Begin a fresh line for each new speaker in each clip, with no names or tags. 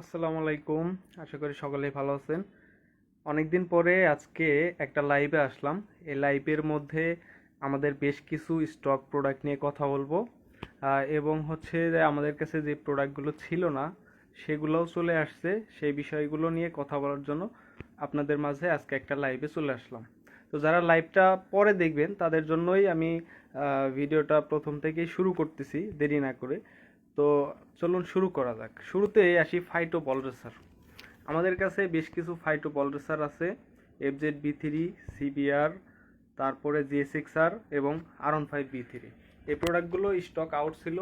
আসসালামু আলাইকুম। আশা করি সকলেই ভালো আছেন। অনেকদিন পরে আজকে একটা লাইভে আসলাম। এই লাইভের মধ্যে আমাদের বেশ কিছু স্টক প্রোডাক্ট নিয়ে কথা বলবো, এবং হচ্ছে যে আমাদের কাছে যে প্রোডাক্টগুলো ছিল না সেগুলোও চলে আসছে। সেই বিষয়গুলো নিয়ে কথা বলার জন্য আপনাদের মাঝে আজকে একটা লাইভে চলে আসলাম। তো যারা লাইভটা পরে দেখবেন তাদের জন্যই আমি ভিডিওটা প্রথম থেকেই শুরু করতেছি দেরি না করে। তো চলুন শুরু করা যাক। শুরুতেই আসি ফাইটো বলরেসার। আমাদের কাছে বেশ কিছু ফাইটো বলরেসার আছে, FZ-B3, CBR, তারপরে GSX-R এবং R15B3। এই প্রোডাক্টগুলো স্টক আউট ছিল,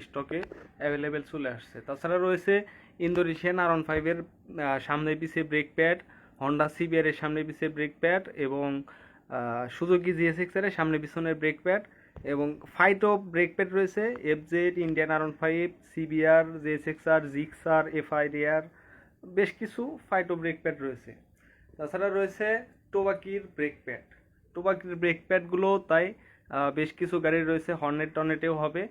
স্টকে অ্যাভেলেবেল চলে আসছে। তাছাড়া রয়েছে ইন্দোনেশিয়ান R15 এর সামনে পিছে ব্রেক প্যাড, হন্ডা CBR এর সামনে পিছে ব্রেক প্যাড এবং সুজুকি GSX-R এর সামনে পিছনের ব্রেক প্যাড এবং ফাইটো ব্রেক প্যাড রয়েছে, FZ, Indian R15, CBR, JSX-R, Gixxer, FIDR, বেশ কিছু ফাইটো ব্রেক প্যাড রয়েছে। তাছাড়া রয়েছে টোবাকির ব্রেক প্যাড। টোবাকির ব্রেক প্যাডগুলো তাই বেশ কিছু গাড়ি রয়েছে, হর্নেট টর্নেটেও হবে।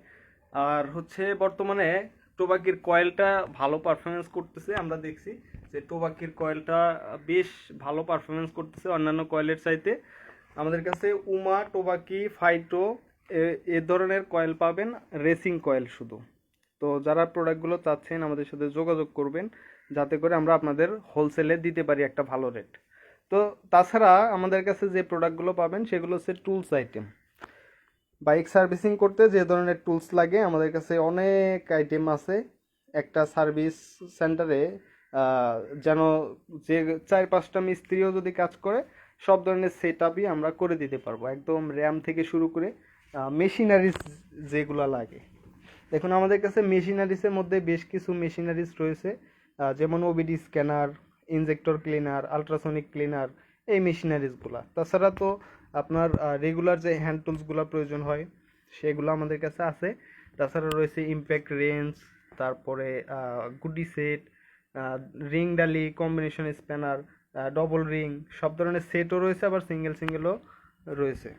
আর হচ্ছে বর্তমানে টোবাকির কয়েলটা ভালো পারফরমেন্স করতেছে। আমরা দেখছি যে টোবাকির কয়েলটা বেশ ভালো পারফরমেন্স করতেছে অন্যান্য কয়েলের চাইতে। আমাদের কাছে উমা, টোবাকি, ফাইটো এ ধরনের কয়েল পাবেন, রেসিং কয়েল শুধু। তো যারা প্রোডাক্টগুলো চাচ্ছেন আমাদের সাথে যোগাযোগ করবেন, যাতে করে আমরা আপনাদের হোলসেলে দিতে পারি একটা ভালো রেট। তো তাছাড়া আমাদের কাছে যে প্রোডাক্টগুলো পাবেন সেগুলো হচ্ছে টুলস আইটেম। বাইক সার্ভিসিং করতে যে ধরনের টুলস লাগে আমাদের কাছে অনেক আইটেম আছে। একটা সার্ভিস সেন্টারে যেন যে 4-5টা মিস্ত্রিও যদি কাজ করে সব ধরনের সেট আপই আমরা করে দিতে পারবো, একদম র্যাম থেকে শুরু করে মেশিনারিজ যেগুলো লাগে। দেখুন আমাদের কাছে মেশিনারিজের মধ্যে বেশ কিছু মেশিনারিজ রয়েছে, যেমন OBD scanner, injector cleaner, ultrasonic cleaner, এই মেশিনারিজগুলো। তাছাড়া তো আপনার রেগুলার যে হ্যান্ড টুলসগুলো প্রয়োজন হয় সেগুলো আমাদের কাছে আছে। তাছাড়া রয়েছে ইমপ্যাক্ট রেঞ্জ, তারপরে গুডি সেট, রিং ডালি, কম্বিনেশন স্প্যানার, ডবল রিং, সব ধরনের সেটও রয়েছে, আবার সিঙ্গেল সিঙ্গেলও রয়েছে।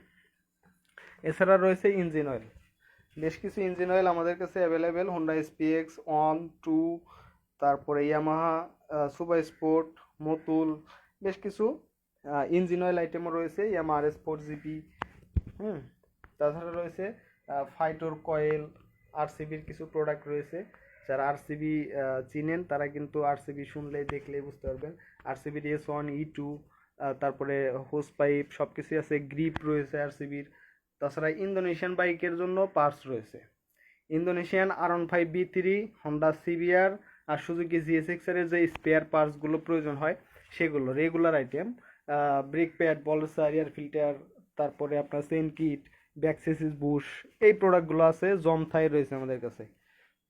এছাড়া রয়েছে ইঞ্জিন অয়েল। বেশ কিছু ইঞ্জিন অয়েল আমাদের কাছে অ্যাভেলেবেল, হোন্ডা SPX 1, 2, তারপরে ইয়ামাহা সুপার স্পোর্ট, মতুল, বেশ কিছু ইঞ্জিন অয়েল আইটেমও রয়েছে, ইয়ামাহা RS4GP। হুম। তাছাড়া রয়েছে ফাইটোর কয়েল, RCBর কিছু প্রোডাক্ট রয়েছে। যারা RCB চিনেন তারা কিন্তু RCB শুনলেই দেখলেই বুঝতে পারবেন। RCBর S1, E2, তারপরে হোস পাইপ সব কিছুই আছে, গ্রিপ রয়েছে RCBর। তাছাড়া ইন্দোনেশিয়ান বাইকের জন্য পার্টস রয়েছে, ইন্দোনেশিয়ান R15B3, হন্ডা CBR আর সুজুকি GSX-R এর যে স্পেয়ার পার্টসগুলো প্রয়োজন হয় সেগুলো রেগুলার আইটেম, ব্রেক প্যাড, বলসার, এয়ার ফিল্টার, তারপরে আপনার chain kit, back chassis bush, এই প্রোডাক্টগুলো আছে। জমথাই রয়েছে আমাদের কাছে।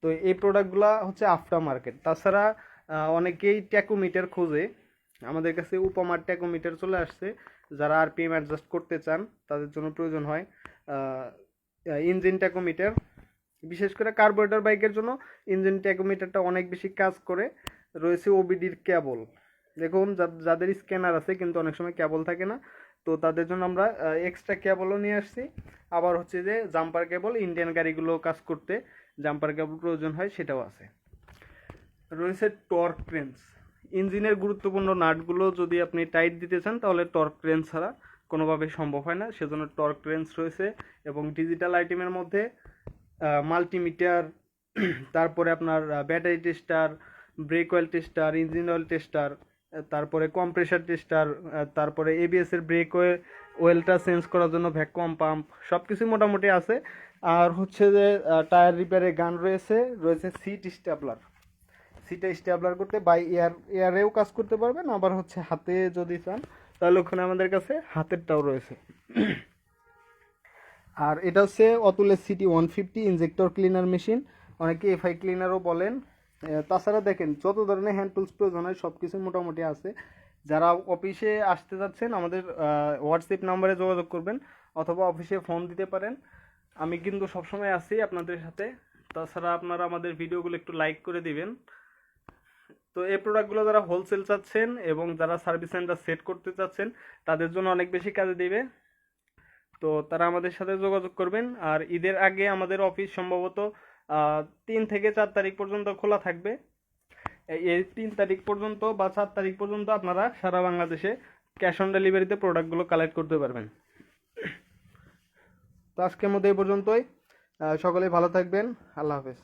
তো এই প্রোডাক্টগুলো হচ্ছে আফটার মার্কেট। তাছাড়া অনেকেই ট্যাকোমিটার খোঁজে, আমাদের কাছে উপমার ট্যাকোমিটার চলে আসছে। যারা RPM অ্যাডজাস্ট করতে চান তাদের জন্য প্রয়োজন হয় ইঞ্জিন ট্যাকোমিটার। বিশেষ করে কার্বোরেটর বাইকের জন্য ইঞ্জিন ট্যাকোমিটারটা অনেক বেশি কাজ করে। রয়েছে ওবিডির কেবল। দেখুন যাদের স্ক্যানার আছে কিন্তু অনেক সময় কেবল থাকে না, তো তাদের জন্য আমরা এক্সট্রা কেবলও নিয়ে আসছি। আবার হচ্ছে যে জাম্পার কেবল, ইন্ডিয়ান গাড়িগুলো কাজ করতে জাম্পার কেবল প্রয়োজন হয়, সেটাও আছে। রয়েছে টর্ক রেঞ্জ। ইঞ্জিনের গুরুত্বপূর্ণ নাটগুলো যদি আপনি টাইট দিতে চান তাহলে টর্ক রেঞ্জ ছাড়া কোনোভাবে সম্ভব হয় না, সেজন্য টর্ক রেঞ্জ রয়েছে। এবং ডিজিটাল আইটেমের মধ্যে মাল্টিমিটার, তারপরে আপনার battery tester, break oil tester, engine oil tester, তারপরে কম্প্রেসার টেস্টার, তারপরে ABS এর ব্রেক ওয়েলটা চেঞ্জ করার জন্য ভ্যাকুয়াম পাম্প, সব কিছু মোটামুটি আছে। আর হচ্ছে যে টায়ার রিপেয়ারের গান রয়েছে, রয়েছে সিট স্ট্যাপলার। সিটে স্ট্যাবলার করতে বাই এয়ারেও কাজ করতে পারবেন, আবার হচ্ছে হাতে যদি চান তাহলে ওখানে আমাদের কাছে হাতেরটাও রয়েছে। আর এটা হচ্ছে অতুলের CT150 ইনজেক্টর ক্লিনার মেশিন, অনেকে FI ক্লিনারও বলেন। তাছাড়া দেখেন যত ধরনের হ্যান্ড টুলস প্রয়োজন হয় সব কিছু মোটামুটি আছে। যারা অফিসে আসতে যাচ্ছেন আমাদের হোয়াটসঅ্যাপ নাম্বারে যোগাযোগ করবেন অথবা অফিসে ফোন দিতে পারেন। আমি কিন্তু সবসময় আছি আপনাদের সাথে। তাছাড়া আপনারা আমাদের ভিডিওগুলো একটু লাইক করে দিবেন। তো এই প্রোডাক্টগুলো যারা হোলসেল চাচ্ছেন এবং যারা সার্ভিস সেন্টার সেট করতে চাচ্ছেন তাদের জন্য অনেক বেশি কাজে দিবে। তো তারা আমাদের সাথে যোগাযোগ করবেন। আর ঈদের আগে আমাদের অফিস সম্ভবত 3 থেকে 4 তারিখ পর্যন্ত খোলা থাকবে। এই 3 তারিখ পর্যন্ত বা 4 তারিখ পর্যন্ত আপনারা সারা বাংলাদেশে ক্যাশ অন ডেলিভারিতে প্রোডাক্টগুলো কালেক্ট করতে পারবেন। তো আজকের মধ্যে এই পর্যন্তই। সকলেই ভালো থাকবেন। আল্লাহ হাফেজ।